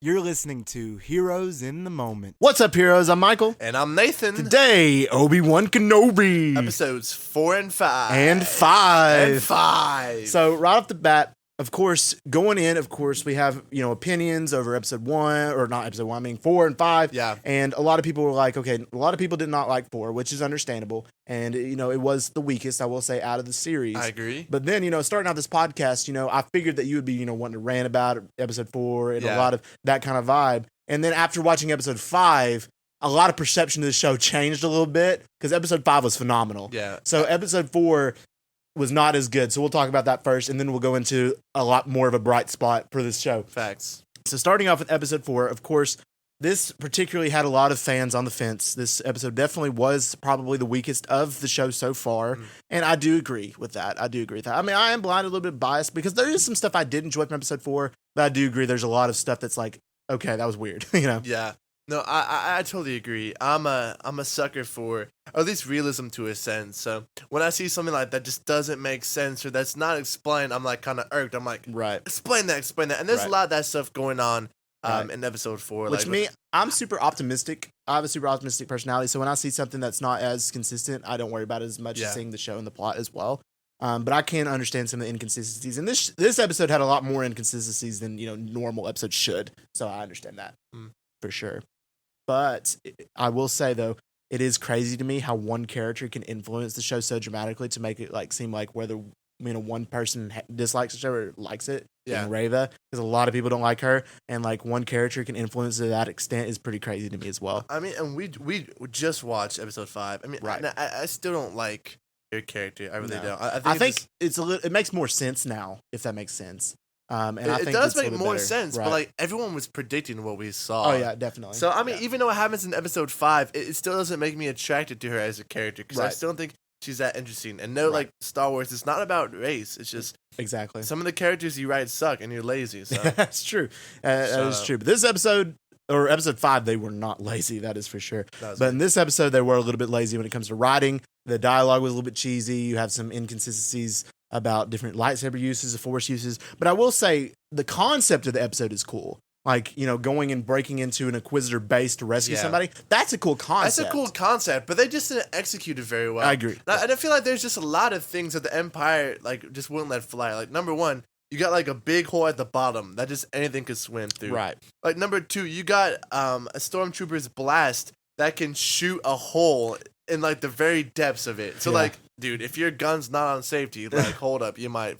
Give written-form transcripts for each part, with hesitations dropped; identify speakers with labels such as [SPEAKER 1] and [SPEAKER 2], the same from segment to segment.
[SPEAKER 1] You're listening to Heroes in the Moment.
[SPEAKER 2] What's up, heroes? I'm Michael.
[SPEAKER 3] And I'm Nathan.
[SPEAKER 2] Today, Obi-Wan KENOBI.
[SPEAKER 3] Episodes 4 and 5.
[SPEAKER 2] And 5.
[SPEAKER 3] And 5.
[SPEAKER 2] So, right off the bat, of course, going in, we have, opinions over episode 1, or not episode 1, I mean 4 and 5.
[SPEAKER 3] Yeah.
[SPEAKER 2] And a lot of people were like, okay, a lot of people did not like 4, which is understandable. And, it was the weakest, I will say, out of the series.
[SPEAKER 3] I agree.
[SPEAKER 2] But then, starting out this podcast, I figured that you would be, wanting to rant about episode 4 and a lot of that kind of vibe. And then after watching episode 5, a lot of perception of the show changed a little bit because episode 5 was phenomenal.
[SPEAKER 3] Yeah.
[SPEAKER 2] So episode 4 was not as good. So we'll talk about that first, and then we'll go into a lot more of a bright spot for this show.
[SPEAKER 3] Facts.
[SPEAKER 2] So starting off with episode 4, of course, this particularly had a lot of fans on the fence. This episode definitely was probably the weakest of the show so far, and I do agree with that. I mean, I am blind, a little bit biased, because there is some stuff I did enjoy from episode 4, but I do agree there's a lot of stuff that's like, okay, that was weird,
[SPEAKER 3] Yeah. No, I totally agree. I'm a sucker for at least realism to a sense. So when I see something like that just doesn't make sense or that's not explained, I'm like kind of irked. I'm like,
[SPEAKER 2] right,
[SPEAKER 3] explain that. And there's a lot of that stuff going on in episode 4.
[SPEAKER 2] Which I'm super optimistic. I have a super optimistic personality, so when I see something that's not as consistent, I don't worry about it as much as seeing the show and the plot as well. But I can understand some of the inconsistencies, and this episode had a lot more inconsistencies than normal episodes should. So I understand that for sure. But I will say, though, it is crazy to me how one character can influence the show so dramatically to make it seem like whether one person dislikes the show or likes it. Yeah, Reva, because a lot of people don't like her, and one character can influence it to that extent is pretty crazy to me as well.
[SPEAKER 3] I mean, and we just watched episode 5. I mean, I still don't like your character. I really don't. I think
[SPEAKER 2] it makes more sense now, if that makes sense. And I think
[SPEAKER 3] it does make more
[SPEAKER 2] better.
[SPEAKER 3] sense,
[SPEAKER 2] right.
[SPEAKER 3] But everyone was predicting what we saw.
[SPEAKER 2] Oh yeah, definitely.
[SPEAKER 3] So I mean, even though it happens in episode 5, it still doesn't make me attracted to her as a character because I still don't think she's that interesting. And Star Wars, it's not about race. It's just
[SPEAKER 2] exactly
[SPEAKER 3] some of the characters you write suck and you're lazy. So
[SPEAKER 2] that's true. That is true. But this episode, or episode 5, they were not lazy. That is for sure. But in this episode, they were a little bit lazy when it comes to writing. The dialogue was a little bit cheesy. You have some inconsistencies about different lightsaber uses, force uses. But I will say the concept of the episode is cool. Going and breaking into an Inquisitor base to rescue somebody. That's a cool concept.
[SPEAKER 3] That's a cool concept, but they just didn't execute it very well.
[SPEAKER 2] I agree.
[SPEAKER 3] And I feel like there's just a lot of things that the Empire just wouldn't let fly. Number 1, you got a big hole at the bottom that just anything could swim through.
[SPEAKER 2] Right.
[SPEAKER 3] Number 2, you got a stormtrooper's blast that can shoot a hole in the very depths of it. So dude, if your gun's not on safety, hold up, you might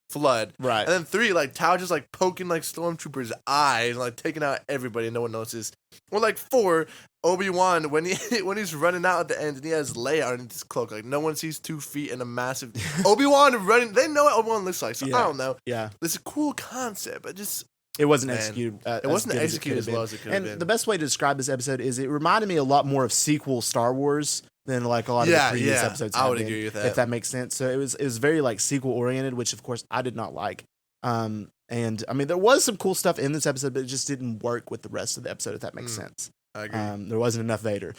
[SPEAKER 3] flood.
[SPEAKER 2] Right.
[SPEAKER 3] And then 3, Tao just poking stormtroopers' eyes and taking out everybody and no one notices. Or 4, Obi-Wan when he's running out at the end and he has Leia underneath his cloak. No one sees 2 feet and a massive Obi-Wan running. They know what Obi-Wan looks like, so I don't know.
[SPEAKER 2] Yeah.
[SPEAKER 3] It's a cool concept, but just
[SPEAKER 2] it wasn't executed.
[SPEAKER 3] It wasn't executed as well as it could have been.
[SPEAKER 2] And the best way to describe this episode is it reminded me a lot more of sequel Star Wars than a lot of the previous episodes.
[SPEAKER 3] I would agree with that.
[SPEAKER 2] If that makes sense. So it was very sequel oriented, which of course I did not like. And I mean there was some cool stuff in this episode, but it just didn't work with the rest of the episode. If that makes sense.
[SPEAKER 3] I agree.
[SPEAKER 2] There wasn't enough Vader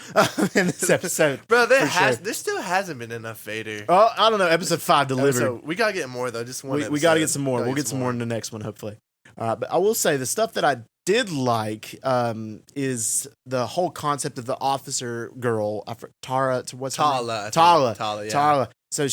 [SPEAKER 2] in this episode.
[SPEAKER 3] Bro, there still hasn't been enough Vader.
[SPEAKER 2] Oh, I don't know. Episode 5 delivered.
[SPEAKER 3] We gotta get more though. Just one.
[SPEAKER 2] We gotta get some more. We'll get some more in the next one, hopefully. But I will say the stuff that I did like is the whole concept of the officer girl, Tara. What's her name? Tala. So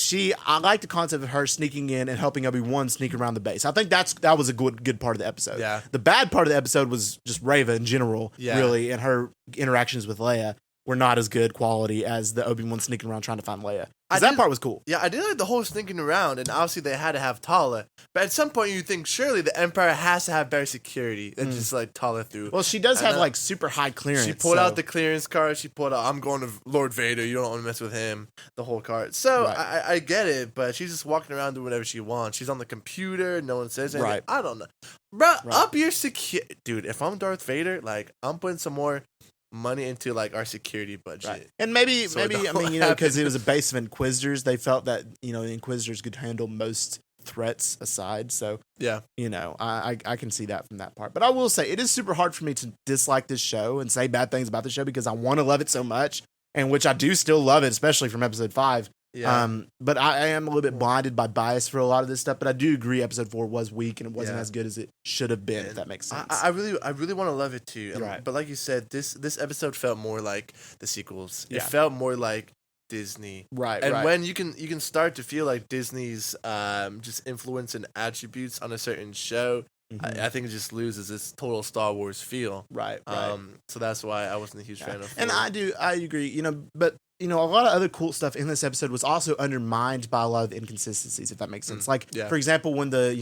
[SPEAKER 2] I like the concept of her sneaking in and helping Obi-Wan sneak around the base. I think that was a good part of the episode.
[SPEAKER 3] Yeah. The
[SPEAKER 2] bad part of the episode was just Reva in general, really, and her interactions with Leia were not as good quality as the Obi-Wan sneaking around trying to find Leia. That part was cool.
[SPEAKER 3] Yeah, I did like the whole sneaking around, and obviously they had to have Tala. But at some point, you think surely the Empire has to have better security than just Tala through.
[SPEAKER 2] Well, she does have super high clearance.
[SPEAKER 3] She pulled out the clearance card. She pulled out, I'm going to Lord Vader. You don't want to mess with him. The whole card. So I get it, but she's just walking around doing whatever she wants. She's on the computer. No one says anything.
[SPEAKER 2] Right.
[SPEAKER 3] I don't know, bro. Up your security, dude. If I'm Darth Vader, I'm putting some more money into our security budget.
[SPEAKER 2] Right. And maybe I mean, because it was a base of Inquisitors, they felt that, the Inquisitors could handle most threats aside. So, I can see that from that part. But I will say, it is super hard for me to dislike this show and say bad things about the show because I want to love it so much, and which I do still love it, especially from episode 5.
[SPEAKER 3] Yeah.
[SPEAKER 2] But I am a little bit blinded by bias for a lot of this stuff. But I do agree, episode 4 was weak and it wasn't as good as it should have been.
[SPEAKER 3] And
[SPEAKER 2] if that makes sense.
[SPEAKER 3] I really want to love it too.
[SPEAKER 2] Right.
[SPEAKER 3] But like you said, this episode felt more like the sequels. It
[SPEAKER 2] Yeah.
[SPEAKER 3] felt more like Disney.
[SPEAKER 2] Right.
[SPEAKER 3] And
[SPEAKER 2] right.
[SPEAKER 3] when you can start to feel like Disney's just influence and attributes on a certain show,
[SPEAKER 2] Mhm.
[SPEAKER 3] I think it just loses its total Star Wars feel.
[SPEAKER 2] Right.
[SPEAKER 3] So that's why I wasn't a huge fan of.
[SPEAKER 2] And
[SPEAKER 3] 4.
[SPEAKER 2] I agree. But a lot of other cool stuff in this episode was also undermined by a lot of the inconsistencies, if that makes sense. Like,
[SPEAKER 3] yeah.
[SPEAKER 2] for example, when the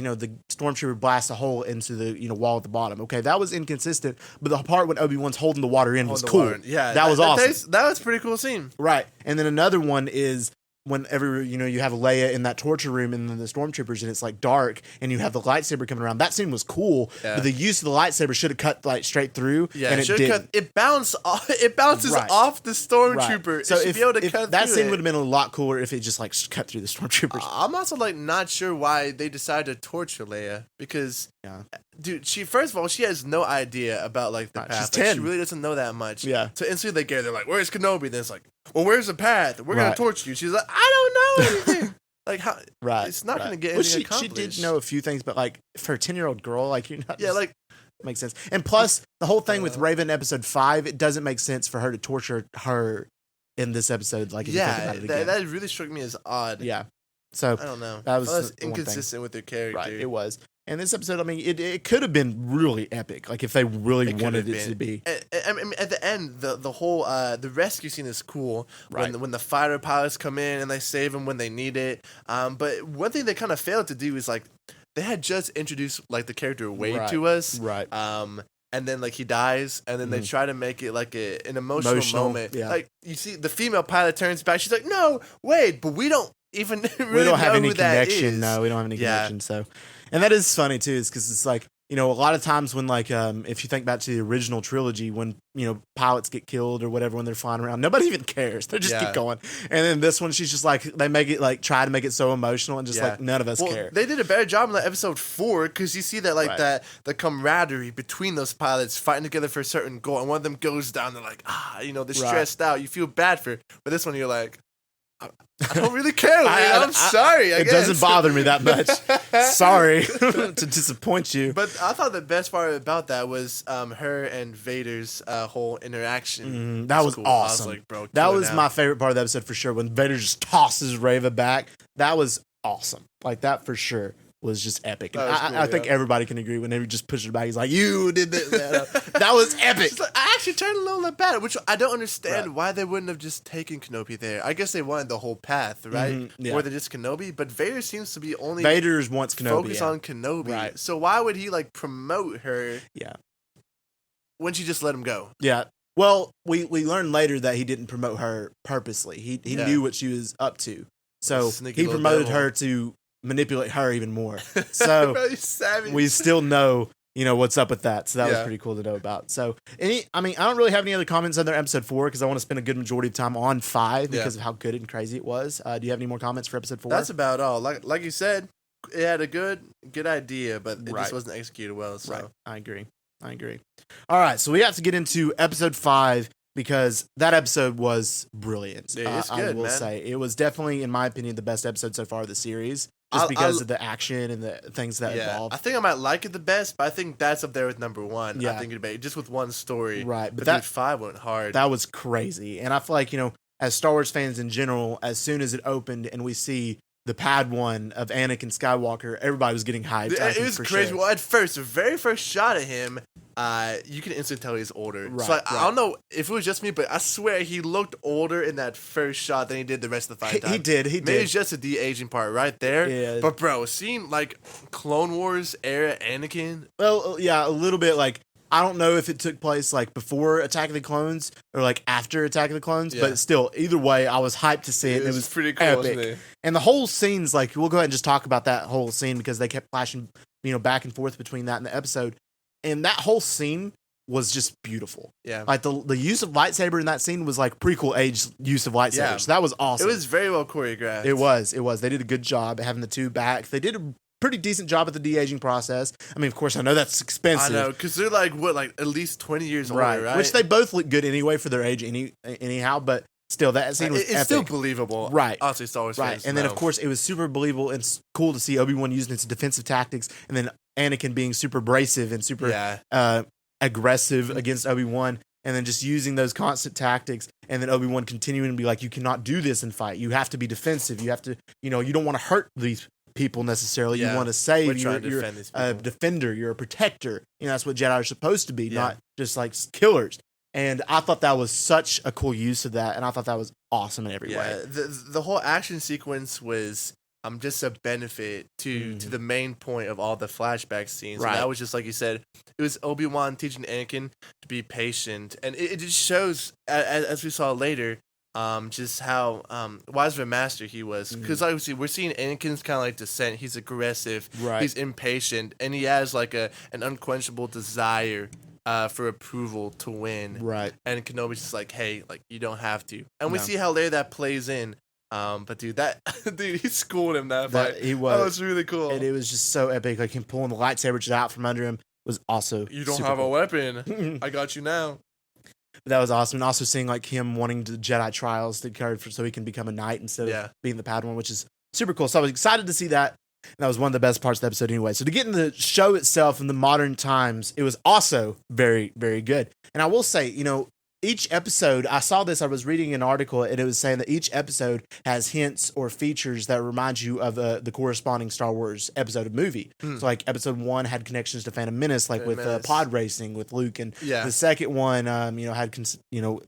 [SPEAKER 2] stormtrooper blasts a hole into the wall at the bottom. Okay, that was inconsistent, but the part when Obi-Wan's holding the water in was cool.
[SPEAKER 3] Yeah,
[SPEAKER 2] that was awesome.
[SPEAKER 3] That was a pretty cool scene.
[SPEAKER 2] Right. And then another one is whenever you have Leia in that torture room and then the stormtroopers and it's like dark and you have the lightsaber coming around. That scene was cool, but the use of the lightsaber should have cut like straight through.
[SPEAKER 3] Yeah,
[SPEAKER 2] and it didn't.
[SPEAKER 3] It bounces off the stormtrooper.
[SPEAKER 2] Right. So
[SPEAKER 3] it should be able to
[SPEAKER 2] if
[SPEAKER 3] cut
[SPEAKER 2] that
[SPEAKER 3] through
[SPEAKER 2] scene
[SPEAKER 3] it.
[SPEAKER 2] would have been a lot cooler if it just like cut through the stormtroopers.
[SPEAKER 3] I'm also like not sure why they decided to torture Leia because, dude, first of all she has no idea about like the path.
[SPEAKER 2] She's 10.
[SPEAKER 3] She really doesn't know that much.
[SPEAKER 2] Yeah.
[SPEAKER 3] So instantly they're like, "Where's Kenobi?" Then it's like, "Well, where's the path? We're gonna
[SPEAKER 2] Right.
[SPEAKER 3] torture you." She's like, "I don't know anything." Like how?
[SPEAKER 2] Right.
[SPEAKER 3] It's not
[SPEAKER 2] right.
[SPEAKER 3] gonna get
[SPEAKER 2] Well,
[SPEAKER 3] anything
[SPEAKER 2] she
[SPEAKER 3] accomplished.
[SPEAKER 2] did know a few things, but like for a 10-year-old girl, like you're not.
[SPEAKER 3] Yeah, like
[SPEAKER 2] makes sense. And plus, the whole thing with Reva in episode 5, it doesn't make sense for her to torture her in this episode. Like, if you think about it again.
[SPEAKER 3] that really struck me as odd.
[SPEAKER 2] Yeah. So
[SPEAKER 3] I don't know.
[SPEAKER 2] that was
[SPEAKER 3] I felt
[SPEAKER 2] the one thing.
[SPEAKER 3] inconsistent with their character.
[SPEAKER 2] Right, it was. And this episode, I mean, it could have been really epic. Like if they really
[SPEAKER 3] It
[SPEAKER 2] wanted
[SPEAKER 3] could
[SPEAKER 2] it
[SPEAKER 3] have
[SPEAKER 2] to be.
[SPEAKER 3] I mean, at the end, the whole the rescue scene is cool.
[SPEAKER 2] Right.
[SPEAKER 3] When the fighter pilots come in and they save them when they need it. But one thing they kind of failed to do is like they had just introduced like the character Wade
[SPEAKER 2] Right.
[SPEAKER 3] to us.
[SPEAKER 2] Right.
[SPEAKER 3] And then like he dies, and then they try to make it like an emotional moment.
[SPEAKER 2] yeah.
[SPEAKER 3] Like you see, the female pilot turns back. She's like, "No, Wade," but we don't even really
[SPEAKER 2] We don't have
[SPEAKER 3] know
[SPEAKER 2] any
[SPEAKER 3] who that
[SPEAKER 2] connection.
[SPEAKER 3] is.
[SPEAKER 2] No, we don't have any
[SPEAKER 3] Yeah.
[SPEAKER 2] connection. So, and that is funny too, is because it's like, a lot of times when like, if you think back to the original trilogy, when, pilots get killed or whatever, when they're flying around, nobody even cares. They just keep going. And then this one, she's just like, they make it like, try to make it so emotional and just like, none of us care.
[SPEAKER 3] They did a better job in that episode 4 because you see that like
[SPEAKER 2] Right.
[SPEAKER 3] that the camaraderie between those pilots fighting together for a certain goal, and one of them goes down. They're like, they're stressed out. You feel bad for, but this one you're like, I don't really care. I'm sorry. I
[SPEAKER 2] it
[SPEAKER 3] guess.
[SPEAKER 2] doesn't bother me that much. Sorry to disappoint you.
[SPEAKER 3] But I thought the best part about that was her and Vader's whole interaction.
[SPEAKER 2] That was
[SPEAKER 3] cool.
[SPEAKER 2] awesome.
[SPEAKER 3] I was like, bro,
[SPEAKER 2] that
[SPEAKER 3] kill it
[SPEAKER 2] was
[SPEAKER 3] now.
[SPEAKER 2] my favorite part of the episode for sure. When Vader just tosses Reva back, that was awesome. Like that for sure was just epic. And
[SPEAKER 3] That was cool,
[SPEAKER 2] I think everybody can agree when he just pushed her back. He's like, "You did this." That was epic.
[SPEAKER 3] She's like, I actually turned a little bit bad, which I don't understand
[SPEAKER 2] Right.
[SPEAKER 3] why they wouldn't have just taken Kenobi there. I guess they wanted the whole path, right?
[SPEAKER 2] Mhm, yeah.
[SPEAKER 3] Or they're just Kenobi, but Vader seems to be only
[SPEAKER 2] Vader's wants Kenobi.
[SPEAKER 3] focused
[SPEAKER 2] yeah.
[SPEAKER 3] on Kenobi.
[SPEAKER 2] Right.
[SPEAKER 3] So why would he like promote her
[SPEAKER 2] Yeah.
[SPEAKER 3] when she just let him go?
[SPEAKER 2] Yeah. Well, we learned later that he didn't promote her purposely. He
[SPEAKER 3] Yeah.
[SPEAKER 2] knew what she was up to. So
[SPEAKER 3] Sneaky
[SPEAKER 2] he
[SPEAKER 3] little
[SPEAKER 2] promoted
[SPEAKER 3] devil.
[SPEAKER 2] her to manipulate her even more. So
[SPEAKER 3] Bro, he's savage.
[SPEAKER 2] we still know, what's up with that. So that was
[SPEAKER 3] Yeah.
[SPEAKER 2] pretty cool to know about. So, I don't really have any other comments on their episode 4 because I want to spend a good majority of time on 5 because of how good and crazy it was. Do you have any more comments for episode 4?
[SPEAKER 3] That's about all. Like you said, it had a good idea, but it
[SPEAKER 2] Right.
[SPEAKER 3] just wasn't executed well. So
[SPEAKER 2] Right. I agree. All right. So we have to get into episode 5 because that episode was brilliant.
[SPEAKER 3] Yeah, it's
[SPEAKER 2] I
[SPEAKER 3] good,
[SPEAKER 2] will
[SPEAKER 3] man.
[SPEAKER 2] say it was definitely, in my opinion, the best episode so far of the series, just because of the action and the things that involved.
[SPEAKER 3] I think I might like it the best, but I think that's up there with number 1.
[SPEAKER 2] Yeah.
[SPEAKER 3] I think it'd be just with one story.
[SPEAKER 2] Right,
[SPEAKER 3] But
[SPEAKER 2] but
[SPEAKER 3] dude, 5 went hard.
[SPEAKER 2] That was crazy. And I feel like, as Star Wars fans in general, as soon as it opened and we see the Padawan of Anakin Skywalker, everybody was getting hyped.
[SPEAKER 3] It was crazy. Well, at first, the very first shot of him, you can instantly tell he's older.
[SPEAKER 2] Right,
[SPEAKER 3] So I don't know if it was just me, but I swear he looked older in that first shot than he did the rest of the fight time.
[SPEAKER 2] He did.
[SPEAKER 3] Maybe it's just a de-aging part right there.
[SPEAKER 2] Yeah.
[SPEAKER 3] But bro, seeing like Clone Wars era Anakin,
[SPEAKER 2] Well, yeah, a little bit. Like, I don't know if it took place like before Attack of the Clones or like after Attack of the Clones,
[SPEAKER 3] Yeah.
[SPEAKER 2] but still, either way, I was hyped to see it.
[SPEAKER 3] it was pretty cool.
[SPEAKER 2] epic.
[SPEAKER 3] Wasn't it?
[SPEAKER 2] And the whole scene's like, we'll go ahead and just talk about that whole scene because they kept flashing, back and forth between that and the episode. And that whole scene was just beautiful.
[SPEAKER 3] Yeah.
[SPEAKER 2] Like the use of lightsaber in that scene was like prequel age use of lightsabers.
[SPEAKER 3] Yeah.
[SPEAKER 2] That was awesome.
[SPEAKER 3] It was very well choreographed.
[SPEAKER 2] It was. They did a good job having the two back. They did a pretty decent job at the de-aging process. I mean, of course, I know that's expensive.
[SPEAKER 3] I know, because they're like, what, like at least 20 years older, right?
[SPEAKER 2] Which they both look good anyway for their age anyhow, but still that scene was
[SPEAKER 3] it's
[SPEAKER 2] epic.
[SPEAKER 3] still believable,
[SPEAKER 2] Right?
[SPEAKER 3] Honestly, Star Wars
[SPEAKER 2] Right,
[SPEAKER 3] fans
[SPEAKER 2] and then
[SPEAKER 3] know.
[SPEAKER 2] of course it was super believable and cool to see Obi-Wan using his defensive tactics, and then Anakin being super abrasive and super aggressive against Obi-Wan, and then just using those constant tactics, and then Obi-Wan continuing to be like, you cannot do this and fight. You have to be defensive. You have to, you don't want to hurt these people necessarily. You want to save. You're a defender. You're a protector. That's what Jedi are supposed to be, not just like killers. And I thought that was such a cool use of that, and I thought that was awesome in every way.
[SPEAKER 3] The whole action sequence was just a benefit to the main point of all the flashback scenes. Right. And that was just like you said, it was Obi-Wan teaching Anakin to be patient, and it just shows, as we saw later, just how wise of a master he was. Because obviously we're seeing Anakin's kind of like descent. He's aggressive, he's impatient, and he has like an unquenchable desire for approval to win.
[SPEAKER 2] Right.
[SPEAKER 3] And Kenobi's just like, hey, like you don't have to. And we see how later that plays in. But dude, he schooled him that fight.
[SPEAKER 2] He was.
[SPEAKER 3] That was really cool.
[SPEAKER 2] And it was just so epic. Like him pulling the lightsaber just out from under him was also
[SPEAKER 3] You don't have a weapon. I got you now.
[SPEAKER 2] That was awesome. And also seeing like him wanting the Jedi trials to carry so he can become a knight instead of being the Padawan, which is super cool. So I was excited to see that. And that was one of the best parts of the episode anyway. So to get in the show itself in the modern times, it was also very, very good. And I will say, each episode, I saw this, I was reading an article, and it was saying that each episode has hints or features that remind you of the corresponding Star Wars episode of movie. So like episode 1 had connections to Phantom Menace, like with pod racing with Luke, and the second one, had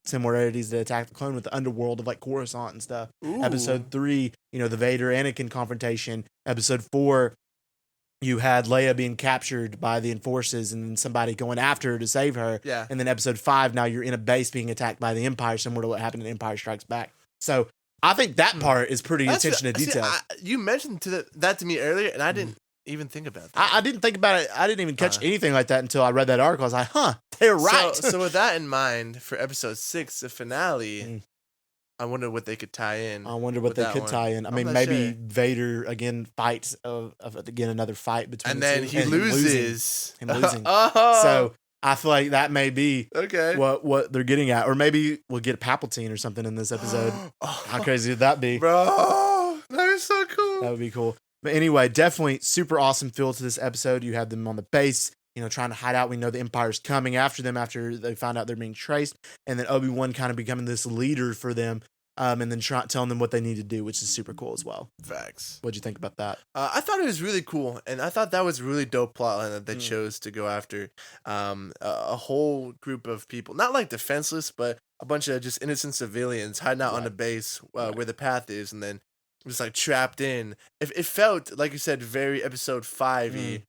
[SPEAKER 2] similarities to Attack the Clone with the underworld of like Coruscant and stuff. Ooh. Episode 3, the Vader Anakin confrontation. Episode 4, you had Leia being captured by the Enforcers and then somebody going after her to save her. Yeah. And then episode 5, now you're in a base being attacked by the Empire, similar to what happened in Empire Strikes Back. So I think that part is pretty attention to detail.
[SPEAKER 3] You mentioned that to me earlier, and I didn't even think about that.
[SPEAKER 2] I didn't think about it. I didn't even catch anything like that until I read that article. I was like, they're right.
[SPEAKER 3] So with that in mind, for episode 6, the finale... I wonder what they could tie in.
[SPEAKER 2] I wonder what they could tie in. I mean, maybe Vader again fights again another fight between
[SPEAKER 3] and then he loses.
[SPEAKER 2] Him losing. So I feel like that may be what they're getting at, or maybe we'll get Palpatine or something in this episode. How crazy would that be,
[SPEAKER 3] bro? That is so cool.
[SPEAKER 2] That would be cool. But anyway, definitely super awesome feel to this episode. You have them on the base, trying to hide out. We know the Empire's coming after them after they found out they're being traced. And then Obi-Wan kind of becoming this leader for them, and then telling them what they need to do, which is super cool as well.
[SPEAKER 3] Facts.
[SPEAKER 2] What'd you think about that?
[SPEAKER 3] I thought it was really cool, and I thought that was a really dope plotline that they chose to go after a whole group of people. Not like defenseless, but a bunch of just innocent civilians hiding out on the base where the path is, and then just like trapped in. It felt, like you said, very episode 5-y.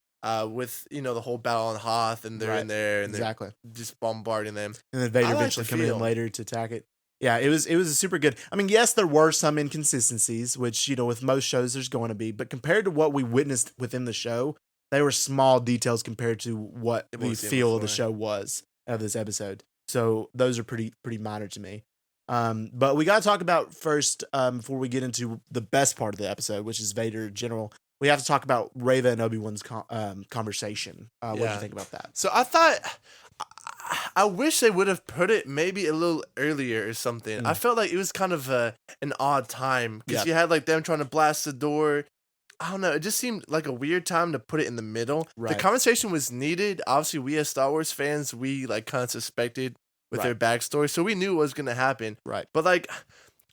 [SPEAKER 3] With the whole battle on Hoth, and they're in there and they're just bombarding them,
[SPEAKER 2] and then Vader eventually coming in later to attack it. Yeah, it was a super good. I mean, yes, there were some inconsistencies, which with most shows there's going to be, but compared to what we witnessed within the show, they were small details compared to what the feel of the show was of this episode. So those are pretty minor to me. But we got to talk about first, before we get into the best part of the episode, which is Vader in general. We have to talk about Reva and Obi-Wan's conversation. What do you think about that?
[SPEAKER 3] So I wish they would have put it maybe a little earlier or something. I felt like it was kind of an odd time because you had like them trying to blast the door. I don't know. It just seemed like a weird time to put it in the middle. Right. The conversation was needed. Obviously, we as Star Wars fans, we like kind of suspected with their backstory, so we knew what was going to happen. Right. But like...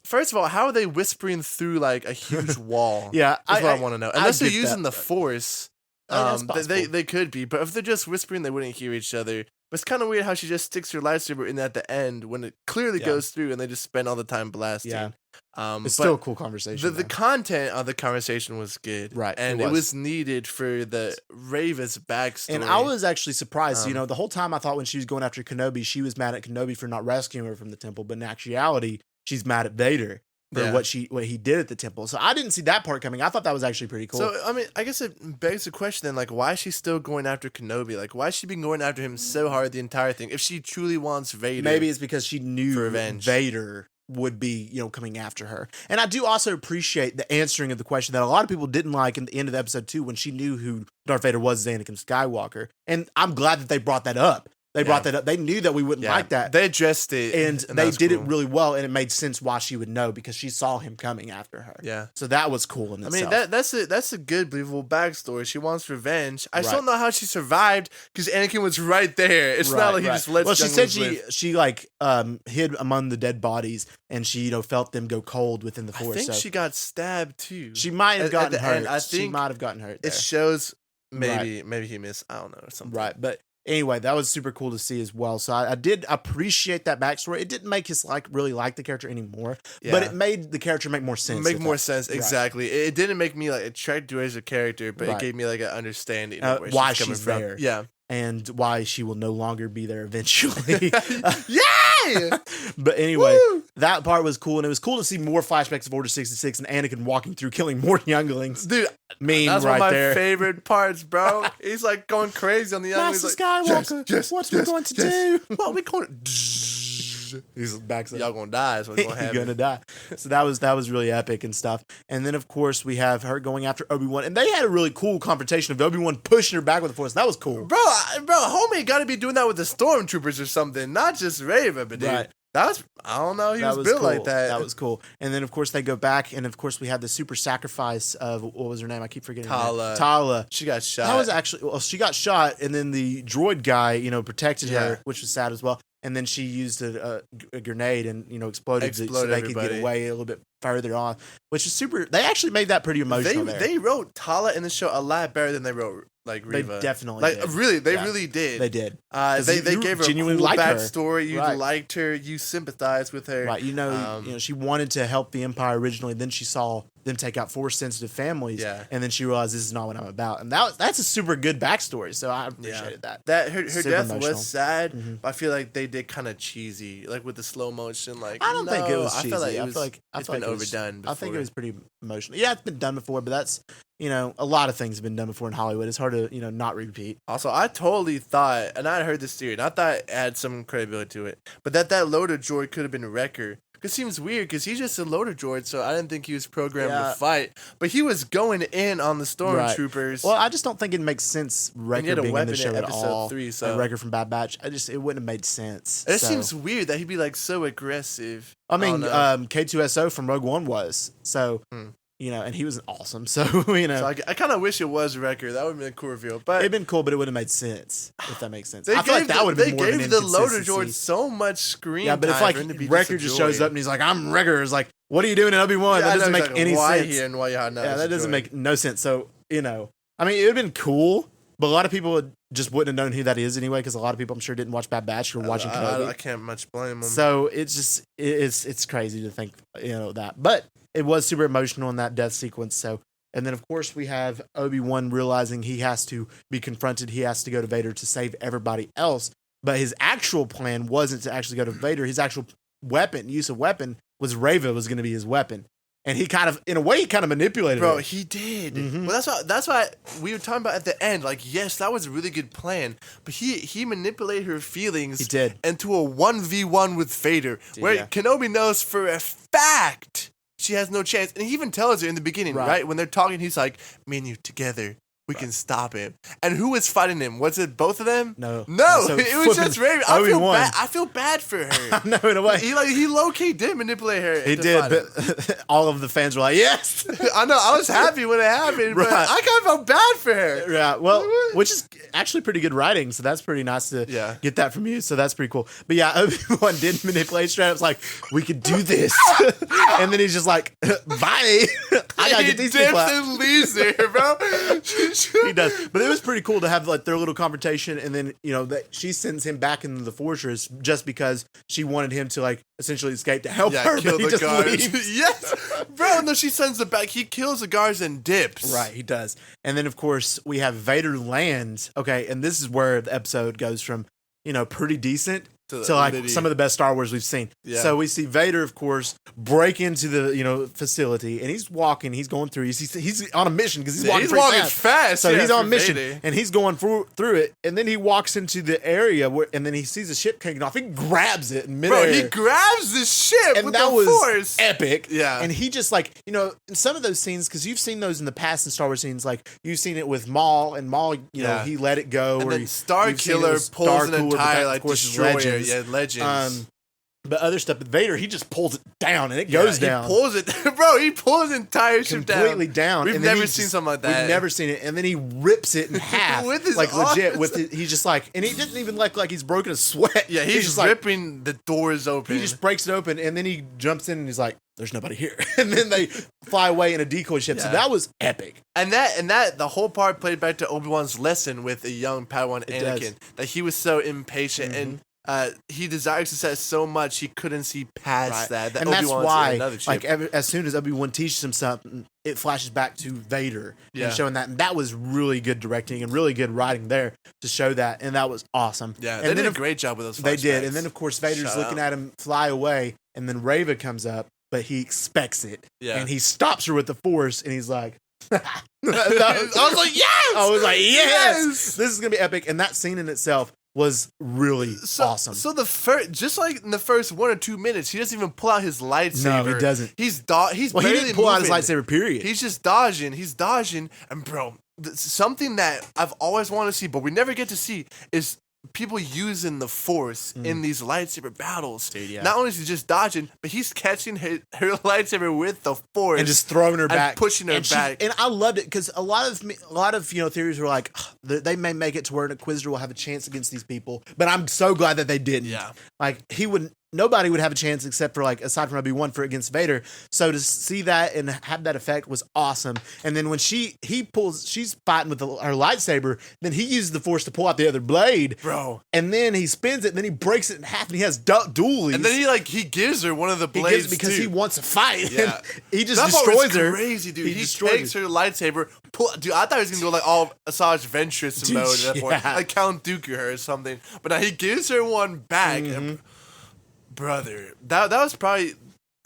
[SPEAKER 3] First of all, how are they whispering through like a huge wall? That's what I want to know. Unless they're using the Force, they could be. But if they're just whispering, they wouldn't hear each other. But it's kind of weird how she just sticks her lightsaber in at the end when it clearly goes through, and they just spend all the time blasting. Yeah.
[SPEAKER 2] It's still a cool conversation.
[SPEAKER 3] The content of the conversation was good,
[SPEAKER 2] right?
[SPEAKER 3] And it was needed for the Reva's backstory.
[SPEAKER 2] And I was actually surprised. The whole time I thought when she was going after Kenobi, she was mad at Kenobi for not rescuing her from the temple. But in actuality, she's mad at Vader for what he did at the temple. So I didn't see that part coming. I thought that was actually pretty cool.
[SPEAKER 3] So, I mean, I guess it begs the question then, like, why is she still going after Kenobi? Like, why has she been going after him so hard the entire thing? If she truly wants Vader.
[SPEAKER 2] Maybe it's because she knew Vader would be, coming after her. And I do also appreciate the answering of the question that a lot of people didn't like in the end of episode 2 when she knew who Darth Vader was as Anakin Skywalker. And I'm glad that they brought that up. They brought that up. They knew that we wouldn't like that.
[SPEAKER 3] They addressed it.
[SPEAKER 2] And they did it really well, and it made sense why she would know because she saw him coming after her.
[SPEAKER 3] Yeah.
[SPEAKER 2] So that was cool in itself.
[SPEAKER 3] I mean, that's a good, believable backstory. She wants revenge. I still don't know how she survived because Anakin was right there. It's not like he just lets.
[SPEAKER 2] Well, she said she like hid among the dead bodies, and she felt them go cold within the Force.
[SPEAKER 3] I think she got stabbed too.
[SPEAKER 2] She might have gotten hurt.
[SPEAKER 3] I think
[SPEAKER 2] she might have gotten hurt.
[SPEAKER 3] It shows maybe he missed. I don't know or something.
[SPEAKER 2] Right, but. Anyway, that was super cool to see as well. So I did appreciate that backstory. It didn't make us really like the character anymore, but it made the character make more sense.
[SPEAKER 3] Exactly. It didn't make me like attracted to her as a character, but it gave me like an understanding of where
[SPEAKER 2] why
[SPEAKER 3] she's
[SPEAKER 2] there.
[SPEAKER 3] from. Yeah,
[SPEAKER 2] and why she will no longer be there eventually.
[SPEAKER 3] Yay!
[SPEAKER 2] But anyway, that part was cool, and it was cool to see more flashbacks of Order 66 and Anakin walking through, killing more younglings.
[SPEAKER 3] Dude, that's one of my favorite parts, bro. He's like going crazy on the younglings.
[SPEAKER 2] Master Skywalker, what are we going to do?
[SPEAKER 3] What are we going to
[SPEAKER 2] He's back.
[SPEAKER 3] Y'all gonna die. Is what's gonna happen.
[SPEAKER 2] You're gonna die. So that was really epic and stuff. And then of course we have her going after Obi-Wan, and they had a really cool confrontation of Obi-Wan pushing her back with the Force. That was cool,
[SPEAKER 3] bro. Homie got to be doing that with the stormtroopers or something, not just Reva, but dude. That was, I don't know, he was built
[SPEAKER 2] cool.
[SPEAKER 3] like that.
[SPEAKER 2] That was cool. And then, of course, they go back, and of course, we have the super sacrifice of, what was her name? I keep forgetting. Tala.
[SPEAKER 3] She got shot.
[SPEAKER 2] That was actually, she got shot, and then the droid guy, protected her, which was sad as well. And then she used a grenade and, exploded so they could get away a little bit further on, which is super. They actually made that pretty emotional.
[SPEAKER 3] They wrote Tala in the show a lot better than they wrote Reva.
[SPEAKER 2] They definitely did.
[SPEAKER 3] Really, they really did.
[SPEAKER 2] They did.
[SPEAKER 3] They gave her a cool backstory.
[SPEAKER 2] You
[SPEAKER 3] liked her. You sympathized with her.
[SPEAKER 2] Right. She wanted to help the Empire originally. Then she saw them take out Force-sensitive families.
[SPEAKER 3] Yeah.
[SPEAKER 2] And then she realized this is not what I'm about. And that's a super good backstory. So I appreciated that.
[SPEAKER 3] Her death was sad, but I feel like they did kind of cheesy, like with the slow motion. Like
[SPEAKER 2] I don't think it was cheesy.
[SPEAKER 3] I feel like it's been overdone before.
[SPEAKER 2] I think it was pretty emotional. Yeah, it's been done before, but that's a lot of things have been done before in Hollywood. It's hard to not repeat.
[SPEAKER 3] Also, I totally thought, and I heard this theory, and I thought it had some credibility to it, but that loader droid could have been Wrecker. It seems weird because he's just a loader droid, so I didn't think he was programmed to fight. But he was going in on the stormtroopers.
[SPEAKER 2] Well, I just don't think it makes sense Wrecker being in the show at all.
[SPEAKER 3] 3, so
[SPEAKER 2] Wrecker from Bad Batch, it wouldn't have made sense.
[SPEAKER 3] It seems weird that he'd be like so aggressive.
[SPEAKER 2] I mean, K2SO from Rogue One was so. And he was awesome. So, So
[SPEAKER 3] I kind of wish it was Wrecker. That would have been a cool reveal. But
[SPEAKER 2] it'd been cool, but it would have made sense, if that makes sense. I feel like that would have been more of an
[SPEAKER 3] They gave the loader droid so much screen time.
[SPEAKER 2] Yeah, but if like Wrecker just shows up and he's like, I'm Wrecker. It's like, what are you doing in Obi-Wan? That doesn't make any
[SPEAKER 3] why
[SPEAKER 2] sense.
[SPEAKER 3] Here and why not?
[SPEAKER 2] That doesn't make no sense. So, I mean, it would have been cool, but a lot of people just wouldn't have known who that is anyway, because a lot of people, I'm sure, didn't watch Bad Batch or watching KENOBI.
[SPEAKER 3] I can't much blame them.
[SPEAKER 2] So it's just, it's crazy to think, that. But it was super emotional in that death sequence. So, and then of course we have Obi-Wan realizing he has to be confronted. He has to go to Vader to save everybody else. But his actual plan wasn't to actually go to Vader. His actual use of weapon was Reva was going to be his weapon. And he kind of, in a way, manipulated her.
[SPEAKER 3] Bro, he did. Mm-hmm. Well, that's why we were talking about at the end. Like, yes, that was a really good plan. But he manipulated her feelings.
[SPEAKER 2] He did.
[SPEAKER 3] Into a 1v1 with Vader. Where Kenobi knows for a fact she has no chance. And he even tells her in the beginning, right? When they're talking, he's like, me and you together. We can stop him. And who was fighting him? Was it both of them?
[SPEAKER 2] No.
[SPEAKER 3] So it was just Reva. I feel bad for her.
[SPEAKER 2] No, in a way.
[SPEAKER 3] He low-key did manipulate her.
[SPEAKER 2] He did, but all of the fans were like, yes.
[SPEAKER 3] I know. I was happy when it happened, but I kind of felt bad for her.
[SPEAKER 2] Yeah, well, which is actually pretty good writing, so that's pretty nice to get that from you, so that's pretty cool. But yeah, Obi-Wan did manipulate straight up. It's like, we could do this. And then he's just like, bye. I gotta get these people out.
[SPEAKER 3] He dips and leaves there, bro.
[SPEAKER 2] He does, but it was pretty cool to have like their little confrontation, and then that she sends him back into the fortress just because she wanted him to like essentially escape to help her.
[SPEAKER 3] Kill
[SPEAKER 2] but
[SPEAKER 3] the guards. Yes, bro. No, she sends it back. He kills the guards and dips.
[SPEAKER 2] Right, he does. And then of course we have Vader land. Okay, and this is where the episode goes from pretty decent to like some of the best Star Wars we've seen.
[SPEAKER 3] Yeah.
[SPEAKER 2] So we see Vader, of course, break into the facility, and he's walking. He's going through. He's on a mission because he's walking
[SPEAKER 3] fast.
[SPEAKER 2] So he's on mission,
[SPEAKER 3] Vader.
[SPEAKER 2] and he's going through it. And then he walks into the area and then he sees a ship taking off. He grabs it in midair.
[SPEAKER 3] Bro, he grabs the ship
[SPEAKER 2] and
[SPEAKER 3] with
[SPEAKER 2] that
[SPEAKER 3] the
[SPEAKER 2] was
[SPEAKER 3] Force.
[SPEAKER 2] epic.
[SPEAKER 3] Yeah.
[SPEAKER 2] And he just like in some of those scenes, because you've seen those in the past in Star Wars scenes, like you've seen it with Maul, and Maul, he let it go.
[SPEAKER 3] And
[SPEAKER 2] or
[SPEAKER 3] then
[SPEAKER 2] Starkiller
[SPEAKER 3] pulls an entire like destroyer. Yeah, Legends.
[SPEAKER 2] But other stuff, but Vader, he just pulls it down and it goes down.
[SPEAKER 3] He pulls it, bro. He pulls the entire ship
[SPEAKER 2] completely down.
[SPEAKER 3] We've never seen something like that.
[SPEAKER 2] We've never seen it, and then he rips it in half,
[SPEAKER 3] with his
[SPEAKER 2] like
[SPEAKER 3] arms.
[SPEAKER 2] legit. He's just like, and he didn't even look like he's broken a sweat.
[SPEAKER 3] Yeah, he's just ripping the doors open.
[SPEAKER 2] He just breaks it open, and then he jumps in and he's like, "There's nobody here," and then they fly away in a decoy ship. So that was epic.
[SPEAKER 3] And that the whole part played back to Obi-Wan's lesson with a young Padawan Anakin, that he was so impatient and he desired success so much he couldn't see past that.
[SPEAKER 2] And
[SPEAKER 3] Obi-Wan's
[SPEAKER 2] that's why,
[SPEAKER 3] another chip.
[SPEAKER 2] as soon as Obi-Wan teaches him something, it flashes back to Vader and showing that. And that was really good directing and really good writing there to show that. And that was awesome.
[SPEAKER 3] Yeah,
[SPEAKER 2] and
[SPEAKER 3] they did a great job with those flashbacks.
[SPEAKER 2] They did. And then, of course, Vader's looking at him fly away, and then Reva comes up, but he expects it. Yeah. And he stops her with the Force, and he's like,
[SPEAKER 3] I was like, yes!
[SPEAKER 2] I was like, yes! This is going to be epic. And that scene in itself was really awesome.
[SPEAKER 3] So the first, just like in the first 1 or 2 minutes, he doesn't even pull out his lightsaber.
[SPEAKER 2] No, he doesn't.
[SPEAKER 3] He's
[SPEAKER 2] he didn't pull out his lightsaber, period.
[SPEAKER 3] He's just dodging. He's dodging. And bro, something that I've always wanted to see, but we never get to see, is people using the Force in these lightsaber battles. Dude, yeah. Not only is he just dodging, but he's catching her lightsaber with the Force
[SPEAKER 2] and just throwing her back,
[SPEAKER 3] pushing her back.
[SPEAKER 2] And I loved it because a lot of theories were like, they may make it to where an Inquisitor will have a chance against these people, but I'm so glad that they didn't. Yeah, like nobody would have a chance except for like aside from Obi-Wan against Vader. So to see that and have that effect was awesome. And then when she's fighting with her lightsaber, then he uses the Force to pull out the other blade,
[SPEAKER 3] bro.
[SPEAKER 2] And then he spins it, and then he breaks it in half, and he has dualies.
[SPEAKER 3] And then he gives her one of the blades
[SPEAKER 2] because he wants to fight.
[SPEAKER 3] Yeah,
[SPEAKER 2] he just destroys her.
[SPEAKER 3] Crazy, dude. He takes her lightsaber. Dude, I thought he was gonna go like all Asajj Ventress mode at that point, like Count Dooku her or something. But now he gives her one back. And, brother, that was probably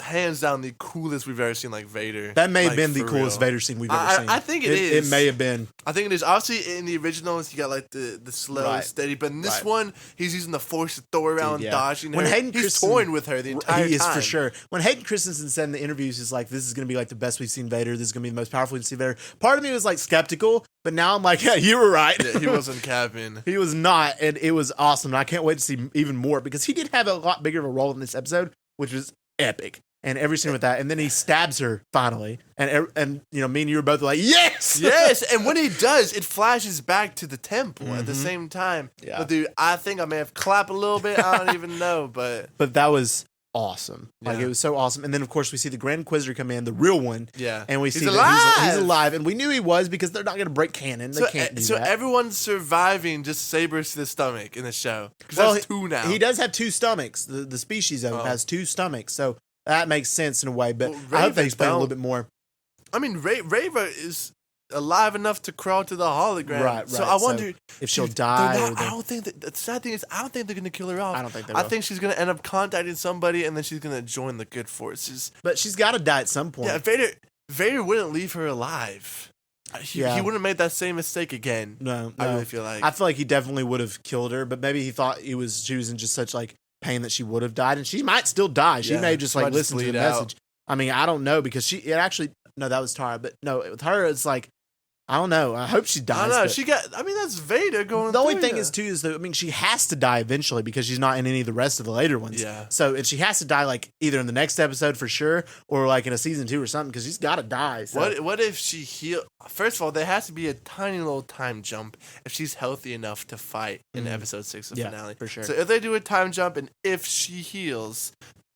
[SPEAKER 3] hands down the coolest we've ever seen, like Vader.
[SPEAKER 2] That may have been the coolest Vader scene we've ever seen.
[SPEAKER 3] I think it is.
[SPEAKER 2] It may have been.
[SPEAKER 3] I think it is. Obviously, in the originals, you got like the slow, steady, but in this one, he's using the Force to throw around, dodging her. He's toying with her the entire time.
[SPEAKER 2] He is for sure. When Hayden Christensen said in the interviews, he's like, "This is going to be like the best we've seen Vader. This is going to be the most powerful we've seen Vader." Part of me was like skeptical, but now I'm like, "Yeah, you were right."
[SPEAKER 3] Yeah, he wasn't capping.
[SPEAKER 2] He was not, and it was awesome. And I can't wait to see even more because he did have a lot bigger of a role in this episode, which was epic. And every scene with that, and then he stabs her finally, and me and you were both like, yes,
[SPEAKER 3] yes. And when he does, it flashes back to the temple at the same time. Yeah. But dude, I think I may have clapped a little bit. I don't even know, but
[SPEAKER 2] that was awesome. Like it was so awesome. And then of course we see the Grand Inquisitor come in, the real one.
[SPEAKER 3] Yeah,
[SPEAKER 2] and we see that he's alive, and we knew he was because they're not going to break canon. They can't do that.
[SPEAKER 3] So everyone's surviving just sabers to the stomach in the show because that's two now.
[SPEAKER 2] He does have two stomachs. The species of him has two stomachs, so. That makes sense in a way, but I hope they explain a little bit more.
[SPEAKER 3] I mean, Reva is alive enough to crawl to the hologram. Right. So I wonder
[SPEAKER 2] if she'll die.
[SPEAKER 3] I don't think that. The sad thing is, I don't think they're going to kill her off.
[SPEAKER 2] I don't think they will.
[SPEAKER 3] I think she's going to end up contacting somebody, and then she's going to join the good forces.
[SPEAKER 2] But she's got to die at some point.
[SPEAKER 3] Yeah, Vader wouldn't leave her alive. He wouldn't have made that same mistake again.
[SPEAKER 2] No,
[SPEAKER 3] I really feel like.
[SPEAKER 2] I feel like he definitely would have killed her, but maybe he thought she was in just such like pain that she would have died, and she might still die. She may just like listen to the message. I mean, I don't know because that was Tara, but no, with her it's like I don't know. I hope she dies.
[SPEAKER 3] I don't know. I mean, that's Vader going.
[SPEAKER 2] The only thing is too is that she has to die eventually because she's not in any of the rest of the later ones.
[SPEAKER 3] Yeah.
[SPEAKER 2] So and she has to die like either in the next episode for sure or like in a season 2 or something because she's got to die. So.
[SPEAKER 3] What if she heal? First of all, there has to be a tiny little time jump if she's healthy enough to fight in episode 6 of finale.
[SPEAKER 2] For sure.
[SPEAKER 3] So if they do a time jump and if she heals,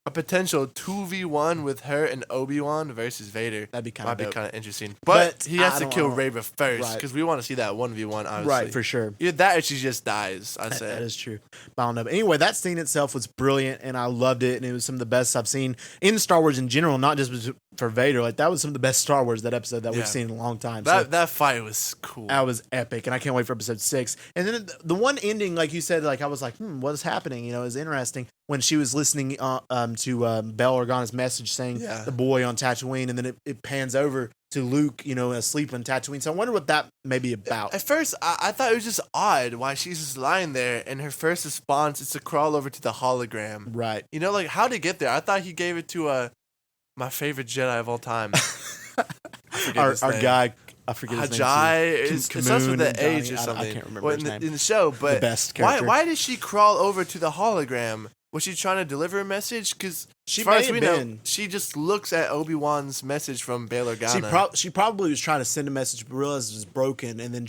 [SPEAKER 3] a potential 2v1 with her and Obi-Wan versus Vader.
[SPEAKER 2] That'd be kind
[SPEAKER 3] Might
[SPEAKER 2] of
[SPEAKER 3] be
[SPEAKER 2] dope.
[SPEAKER 3] kind of interesting. But he has
[SPEAKER 2] I
[SPEAKER 3] to
[SPEAKER 2] don't-
[SPEAKER 3] kill
[SPEAKER 2] I don't-
[SPEAKER 3] Reva first
[SPEAKER 2] Right.
[SPEAKER 3] because we want to see that 1v1, obviously.
[SPEAKER 2] Right, for sure.
[SPEAKER 3] Either that or she just dies, I'd say.
[SPEAKER 2] That is true. But I don't know. But anyway, that scene itself was brilliant, and I loved it, and it was some of the best I've seen in Star Wars in general, not just for Vader. Like, that was some of the best Star Wars, that episode that
[SPEAKER 3] Yeah.
[SPEAKER 2] we've seen in a long time.
[SPEAKER 3] That fight was cool.
[SPEAKER 2] That was epic, and I can't wait for episode 6. And then the one ending, like you said, like I was like, what is happening? You know, it was interesting when she was listening to Bail Organa's message saying the boy on Tatooine, and then it pans over to Luke, you know, asleep on Tatooine. So I wonder what that may be about.
[SPEAKER 3] At first, I thought it was just odd why she's just lying there, and her first response is to crawl over to the hologram.
[SPEAKER 2] Right.
[SPEAKER 3] You know, like, how did he get there? I thought he gave it to my favorite Jedi of all time.
[SPEAKER 2] Our guy, I forget his name.
[SPEAKER 3] Ajay, it starts with the
[SPEAKER 2] Johnny,
[SPEAKER 3] H or something.
[SPEAKER 2] I can't remember his
[SPEAKER 3] in
[SPEAKER 2] name.
[SPEAKER 3] in the show, but
[SPEAKER 2] The best character.
[SPEAKER 3] why did she crawl over to the hologram? Was she trying to deliver a message? Because
[SPEAKER 2] She
[SPEAKER 3] as far
[SPEAKER 2] may
[SPEAKER 3] as
[SPEAKER 2] have
[SPEAKER 3] we know,
[SPEAKER 2] been.
[SPEAKER 3] she just looks at Obi-Wan's message from Bail Organa.
[SPEAKER 2] She probably was trying to send a message, but realized it was broken, and then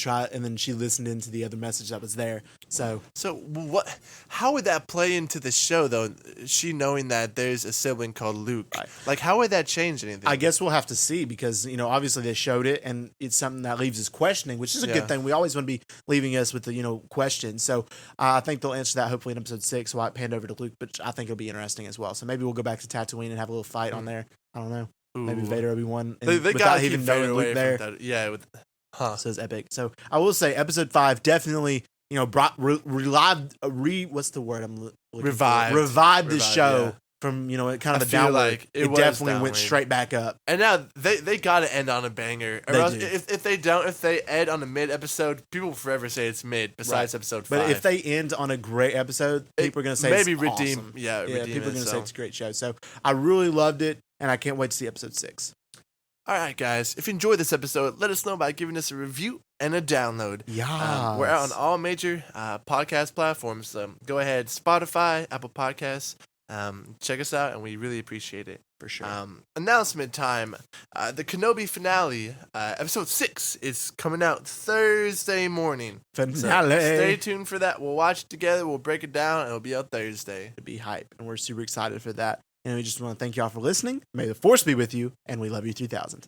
[SPEAKER 2] she listened into the other message that was there. So
[SPEAKER 3] what? How would that play into the show, though? She knowing that there's a sibling called Luke.
[SPEAKER 2] Right.
[SPEAKER 3] Like, how would that change anything?
[SPEAKER 2] I guess we'll have to see, because, you know, obviously they showed it, and it's something that leaves us questioning, which is a good thing. We always want to be leaving us with the, you know, questions. So I think they'll answer that hopefully in episode 6. Why it panned over to Luke, but I think it'll be interesting as well. So maybe we'll go back to Tatooine and have a little fight on there. I don't know. Maybe
[SPEAKER 3] Ooh.
[SPEAKER 2] Vader, Obi-Wan,
[SPEAKER 3] They
[SPEAKER 2] without
[SPEAKER 3] gotta keep
[SPEAKER 2] even
[SPEAKER 3] Vader
[SPEAKER 2] knowing
[SPEAKER 3] away
[SPEAKER 2] Luke
[SPEAKER 3] from
[SPEAKER 2] there.
[SPEAKER 3] that. Yeah.
[SPEAKER 2] So it's epic. So I will say episode 5 definitely, you know, revived the show
[SPEAKER 3] yeah.
[SPEAKER 2] from, you know, kind of
[SPEAKER 3] I
[SPEAKER 2] a
[SPEAKER 3] feel
[SPEAKER 2] downward.
[SPEAKER 3] like it was
[SPEAKER 2] definitely went
[SPEAKER 3] downward.
[SPEAKER 2] straight back up.
[SPEAKER 3] And now they gotta end on a banger. Or
[SPEAKER 2] They
[SPEAKER 3] else
[SPEAKER 2] do.
[SPEAKER 3] if they don't, if they end on a mid episode, people will forever say it's mid. Besides episode 5,
[SPEAKER 2] But if they end on a great episode, people are going to say
[SPEAKER 3] maybe
[SPEAKER 2] it's
[SPEAKER 3] redeem.
[SPEAKER 2] awesome.
[SPEAKER 3] Yeah, redeem
[SPEAKER 2] people are going to
[SPEAKER 3] it,
[SPEAKER 2] say
[SPEAKER 3] so.
[SPEAKER 2] it's a great show. So I really loved it, and I can't wait to see episode 6.
[SPEAKER 3] All right, guys. If you enjoyed this episode, let us know by giving us a review and a download.
[SPEAKER 2] Yeah,
[SPEAKER 3] We're out on all major podcast platforms. Go ahead, Spotify, Apple Podcasts. Check us out, and we really appreciate it.
[SPEAKER 2] for sure.
[SPEAKER 3] Announcement time. The Kenobi finale, episode 6, is coming out Thursday morning. So
[SPEAKER 2] Finale.
[SPEAKER 3] stay tuned for that. We'll watch it together. We'll break it down, and it'll be out Thursday.
[SPEAKER 2] To be hype, and we're super excited for that. And we just want to thank y'all for listening. May the Force be with you, and we love you 3000.